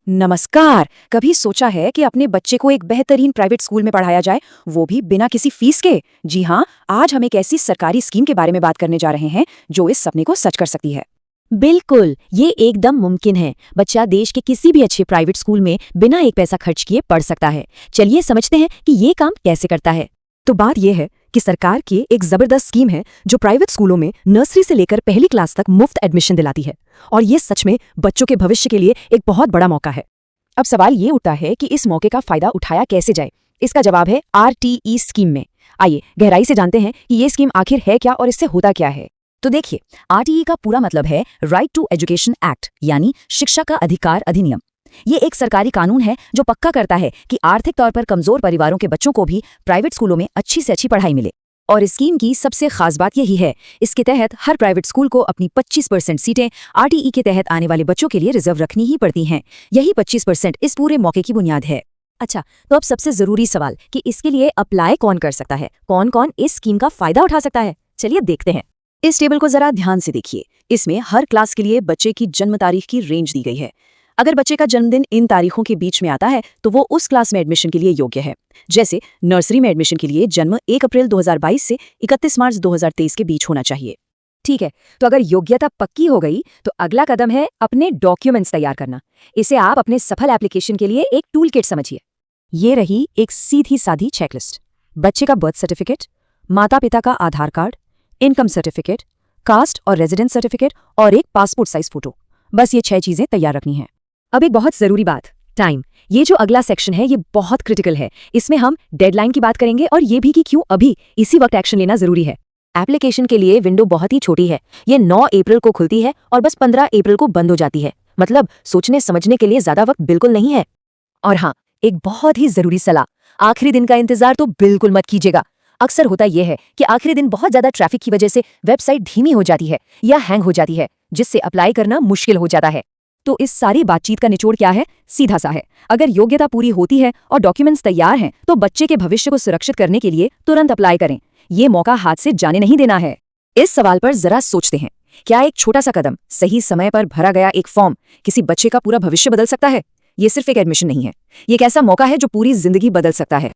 नमस्कार। कभी सोचा है कि अपने बच्चे को एक बेहतरीन प्राइवेट स्कूल में पढ़ाया जाए, वो भी बिना किसी फीस के? जी हाँ, आज हम एक ऐसी सरकारी स्कीम के बारे में बात करने जा रहे हैं जो इस सपने को सच कर सकती है। बिल्कुल, ये एकदम मुमकिन है। बच्चा देश के किसी भी अच्छे प्राइवेट स्कूल में बिना एक पैसा खर्च किए पढ़ सकता है। चलिए समझते हैं कि ये काम कैसे करता है। तो बात यह है कि सरकार की एक जबरदस्त स्कीम है जो प्राइवेट स्कूलों में नर्सरी से लेकर पहली क्लास तक मुफ्त एडमिशन दिलाती है। और ये सच में बच्चों के भविष्य के लिए एक बहुत बड़ा मौका है। अब सवाल ये उठता है कि इस मौके का फायदा उठाया कैसे जाए। इसका जवाब है RTE स्कीम में। आइए गहराई से जानते हैं कि ये स्कीम आखिर है क्या और इससे होता क्या है। तो देखिए, RTE का पूरा मतलब है राइट टू एजुकेशन एक्ट, यानी शिक्षा का अधिकार अधिनियम। ये एक सरकारी कानून है जो पक्का करता है कि आर्थिक तौर पर कमजोर परिवारों के बच्चों को भी प्राइवेट स्कूलों में अच्छी से अच्छी पढ़ाई मिले। और इस स्कीम की सबसे खास बात यही है, इसके तहत हर प्राइवेट स्कूल को अपनी 25% सीटें RTE के तहत आने वाले बच्चों के लिए रिजर्व रखनी ही पड़ती हैं। यही 25% इस पूरे मौके की बुनियाद है। अच्छा, तो अब सबसे जरूरी सवाल कि इसके लिए अप्लाई कौन कर सकता है, कौन कौन इस स्कीम का फायदा उठा सकता है। चलिए देखते हैं। इस टेबल को जरा ध्यान से देखिए। इसमें हर क्लास के लिए बच्चे की जन्म तारीख की रेंज दी गई है। अगर बच्चे का जन्मदिन इन तारीखों के बीच में आता है तो वो उस क्लास में एडमिशन के लिए योग्य है। जैसे नर्सरी में एडमिशन के लिए जन्म 1 अप्रैल 2022 से 31 मार्च 2023 के बीच होना चाहिए। ठीक है, तो अगर योग्यता पक्की हो गई तो अगला कदम है अपने डॉक्यूमेंट्स तैयार करना। इसे आप अपने सफल एप्लीकेशन के लिए एक टूल किट समझिए। ये रही एक सीधी साधी चेकलिस्ट। बच्चे का बर्थ सर्टिफिकेट, माता पिता का आधार कार्ड, इनकम सर्टिफिकेट, कास्ट और रेजिडेंस सर्टिफिकेट और एक पासपोर्ट साइज फोटो। बस ये 6 चीजें तैयार रखनी हैं। अब एक बहुत जरूरी बात, टाइम। ये जो अगला सेक्शन है ये बहुत क्रिटिकल है। इसमें हम डेडलाइन की बात करेंगे और ये भी कि क्यों अभी इसी वक्त एक्शन लेना जरूरी है। एप्लीकेशन के लिए विंडो बहुत ही छोटी है। ये 9 अप्रैल को खुलती है और बस 15 अप्रैल को बंद हो जाती है। मतलब सोचने समझने के लिए ज्यादा वक्त बिल्कुल नहीं है। और हाँ, एक बहुत ही जरूरी सलाह, आखिरी दिन का इंतजार तो बिल्कुल मत कीजिएगा। अक्सर होता यह है कि आखिरी दिन बहुत ज्यादा ट्रैफिक की वजह से वेबसाइट धीमी हो जाती है या हैंग हो जाती है, जिससे अप्लाई करना मुश्किल हो जाता है। तो इस सारी बातचीत का निचोड़ क्या है? सीधा सा है, अगर योग्यता पूरी होती है और डॉक्यूमेंट्स तैयार हैं तो बच्चे के भविष्य को सुरक्षित करने के लिए तुरंत अप्लाई करें। ये मौका हाथ से जाने नहीं देना है। इस सवाल पर जरा सोचते हैं, क्या एक छोटा सा कदम, सही समय पर भरा गया एक फॉर्म किसी बच्चे का पूरा भविष्य बदल सकता है? ये सिर्फ एक एडमिशन नहीं है, ये एक ऐसा मौका है जो पूरी जिंदगी बदल सकता है।